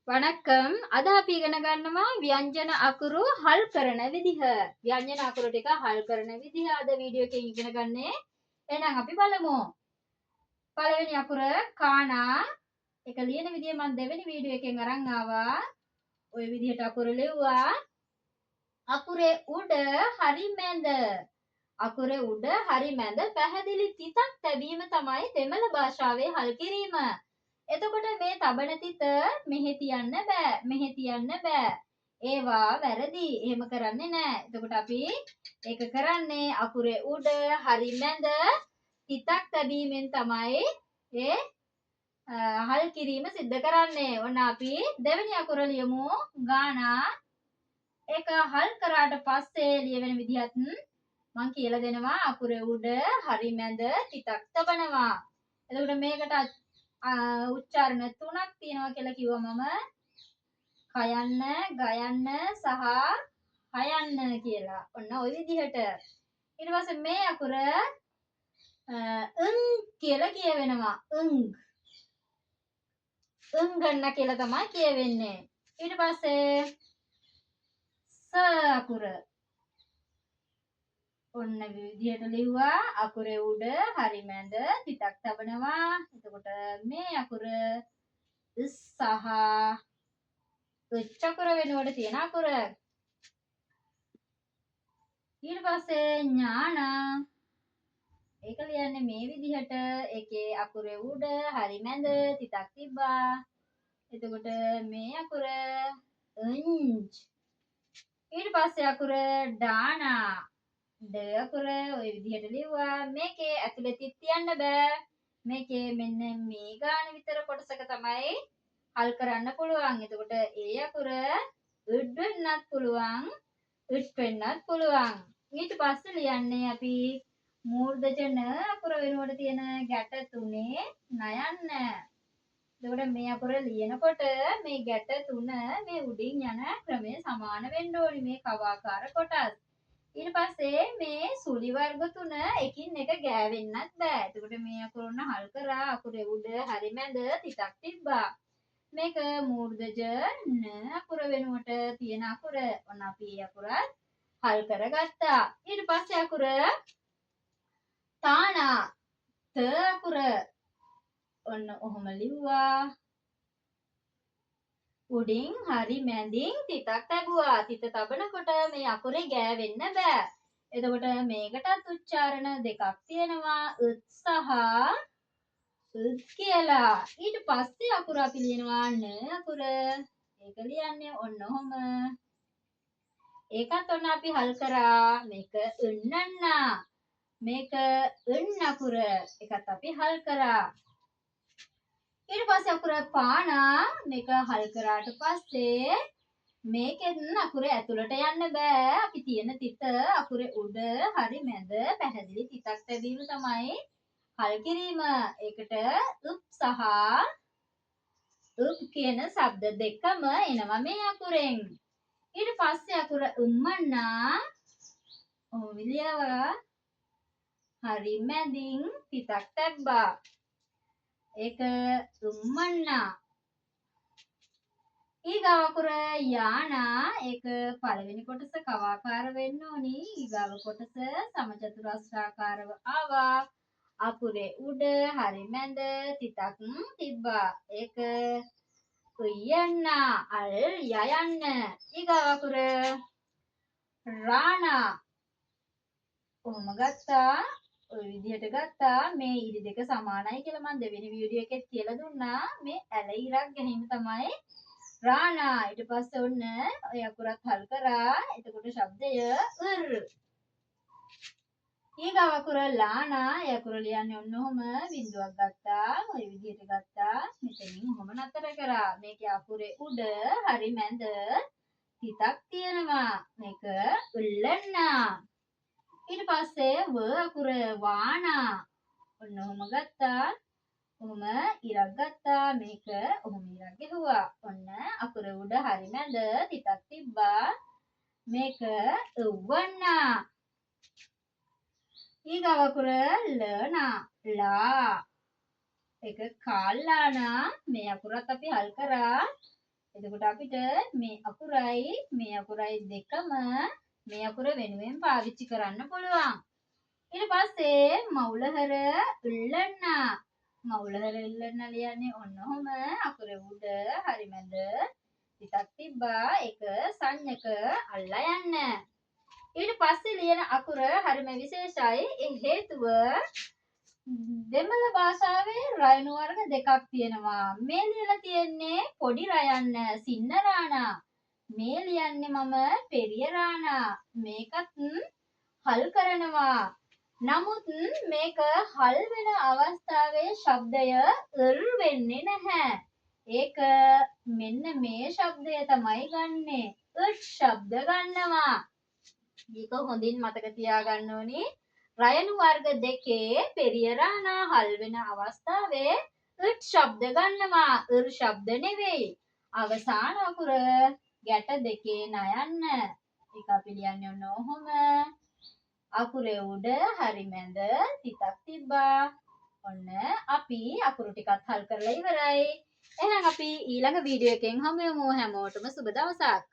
වණක්කම් අද අපි ඉගෙන ගන්නවා ව්‍යංජන අකුරු හල් කරන විදිහ. ව්‍යංජන අකුරු ටික හල් කරන විදිහ අද වීඩියෝ එකෙන් ඉගෙන ගන්නේ. එහෙනම් අපි බලමු. පළවෙනි අකුර කානා. ඒක ලියන විදිය මම දෙවෙනි වීඩියෝ එකෙන් අරන් ආවා. ওই විදිහට අකුරු ලිව්වා. අකුරේ උඩ හරි මැද. අකුරේ උඩ හරි මැද පැහැදිලි තිතක් තැබීම තමයි දෙමළ භාෂාවේ හල් කිරීම. එතකොට මේ තබන තිත මෙහෙ තියන්න බෑ. මෙහෙ තියන්න බෑ. ඒවා වැරදි. එහෙම කරන්නේ නෑ. එතකොට අපි ඒක කරන්නේ අකුරේ උඩ හරි මැද තිතක් තැබීමෙන් තමයි ඒ හල් කිරීම සිද්ධ කරන්නේ. ඔන්න අපි දෙවෙනි අකුර ලියමු. ගානා. ඒක හල් කරාට පස්සේ ලියවෙන විදිහත් මම කියලා දෙනවා. අකුරේ උඩ හරි මැද තිතක් තබනවා. එතකොට මේකට උච්චාරණ තුනක් තියෙනවා කියලා කිව්වා මම. කයන්න, ගයන්න සහ හයන්න කියලා. ඔන්න ওই විදිහට. ඊට පස්සේ මේ අකුර ං කියලා කියවෙනවා. ගන්න කියලා තමයි කියවෙන්නේ. ඊට පස්සේ ස අකුර. ඔන්න විදිහට ලිව්වා. අකුරේ උඩ හරි මැද තිතක් තබනවා. එතකොට මේ අකුර සහ උච්චකර වෙනුවට තියෙන අකුර. ඊට පස්සේ ඥාන. ඒක ලියන්නේ මේ විදිහට. ඒකේ අකුරේ උඩ හරි මැද තිතක් තිබ්බා. එතකොට මේ අකුර ංජ්. ඊට පස්සේ අකුර ඩානා. ඩ අකුර ওই විදිහට ලිව්වා. මේකේ ඇතුලේ තිත් තියන්න බෑ. මේකේ මෙන්න මේ ගාන විතර කොටසක තමයි හල් කරන්න පුළුවන්. එතකොට ඒ අකුර උඩ් වෙන්නත් පුළුවන්, උඩ් වෙන්නත් පුළුවන්. ඊට පස්සේ ලියන්නේ අපි මූර්ධජ න අකුර වෙනුවට තියෙන ගැට තුනේ නයන්න. එතකොට මේ අකුර ලියනකොට මේ ගැට තුන මේ උඩින් යන ක්‍රමය සමාන වෙන්න ඕනි. මේ කවාකාර කොටස්. ඊට පස්සේ මේ සුලි වර්ග තුන එකින් එක ගෑවෙන්නත් බෑ. එතකොට මේ අකුර උන්න හල් කරා. අකුරේ උඩ හරි මැද තිතක් තිබ්බා. මේක මූර්ධජ න අකුර වෙනුවට තියෙන අකුර. ඔන්න අපි අකුරත් හල් කරගත්තා. ඊට පස්සේ අකුර තානා. ත අකුර. ඔන්න ඔහොම ලිව්වා. උඩින් හරි මැදින් තිතක් තැබුවා. තිත තබනකොට මේ අකුරේ ගෑවෙන්න බෑ. එතකොට මේකටත් උච්චාරණ දෙකක් තියෙනවා. උත් සහ උත් කියලා. ඊට පස්සේ අකුර අපි ලියනවා න අකුර. ඒක ලියන්නේ ඔන්න ඔහොම. ඒකත් ඔන්න අපි හල් කරා. මේක උන්නන්නා. මේක උන් අකුර. ඒකත් අපි හල් කරා. ඊට පස්සේ අකුර පානා. මේක හල් කරාට පස්සේ මේකෙන් අකුර ඇතුළට යන්න බෑ. අපි තියෙන තිත අකුරේ උඩ හරි මැද පැහැදිලි තිතක් තැබීම තමයි හල් කිරීම. ඒකට උප් සහ උප් කියන ශබ්ද දෙකම එනවා මේ අකුරෙන්. ඊට පස්සේ අකුර උම්මන්නා. ඔහොම ලියවා. හරි මැදින් තිතක් තැබ්බා. ඒක උම්මන්නා. ඊගාව අකුර යානා. ඒක පළවෙනි කොටස කවාකාර වෙන්න ඕනි. ඊගාව කොටස සමචතුරස්‍රාකාරව ආවා. අකුරේ උඩ හරි මැද තිතක් තිබ්බා. ඒක උයන්නා. අල් යයන්න. ඊගාව අකුර රානා. ඔහොම ගත්තා. ඔය විදිහට ගත්තා. මේ ඉරි දෙක සමානයි කියලා මම දෙවෙනි වීඩියෝ එකෙත් කියලා දුන්නා. මේ ඇල ඉරක් ගැනීම තමයි රානා. ඊට පස්සේ ඔන්න ඔය අකුරත් හල් කරා. එතකොට ශබ්දය උර්. ඊගාව අකුර ලානා. ඒ අකුර ලියන්නේ ඔන්න ඔහොම බිඳුවක් ගත්තා. ඔය විදිහට ගත්තා. මෙතනින් ඔහොම නතර කරා. මේකේ අකුරේ උඩ හරි මැද තිතක් තියෙනවා. මේක උල්ලන්නා. ඊට පස්සේ ව අකුර වානා. ඔන්න ඔහොම ගත්තා. ඔහොම ඉරක් ගත්තා. මේක ඔහොම ඉරක් ගෙහුවා. ඔන්න අකුර උඩ හරි මැද තිතක් තිබ්බා. මේක උව්වන්නා. ඊගාව අකුර ලනා. ලා. ඒක කාල්ලානා. මේ අකුරත් අපි හල් කරා. එතකොට අපිට මේ අකුරයි දෙකම මේ අකුර වෙනුවෙන් පාවිච්චි කරන්න පුළුවන්. ඊට පස්සේ මවුලහර උල්ලන්න. මවුලහර උල්ලන්න ලියන්නේ ඔන්න ඔහම අකුරේ උඩ හරි මැද ටිකක් තිබ්බා ඒක සංඥක අල්ලා යන්න. ඊට පස්සේ ලියන අකුර හරිම විශේෂයි. ඒ හේතුව දෙමළ භාෂාවේ රයන වර්ග දෙකක් තියෙනවා. මේ ලියලා තියෙන්නේ පොඩි රයන්න සින්නරාණා. මේ ලියන්නේ මම පෙරිය රාණා. මේකත් හල් කරනවා. නමුත් මේක හල් වෙන අවස්ථාවේ ශබ්දය වෙන්නේ නැහැ. ඒක මෙන්න මේ ශබ්දය තමයි ගන්නෙ. ශබ්ද ගන්නවා. මේක හොඳින් මතක තියාගන්න ඕනි. රයන වර්ග දෙකේ පෙරිය රාණා හල් වෙන අවස්ථාවේ ශබ්ද ගන්නවා. ශබ්ද නෙවෙයි. අවසාන අකුර ගැට දෙකේ නයන්න. ඒක අපි ලියන්නේ ඔන්න ඔහොම. අකුරේ උඩ හරි මැද තිතක් තිබ්බා. ඔන්න අපි අකුරු ටිකත් හල් කරලා ඉවරයි. එහෙනම් අපි ඊළඟ වීඩියෝ එකෙන් හමු වෙමු. හැමෝටම සුබ දවසක්.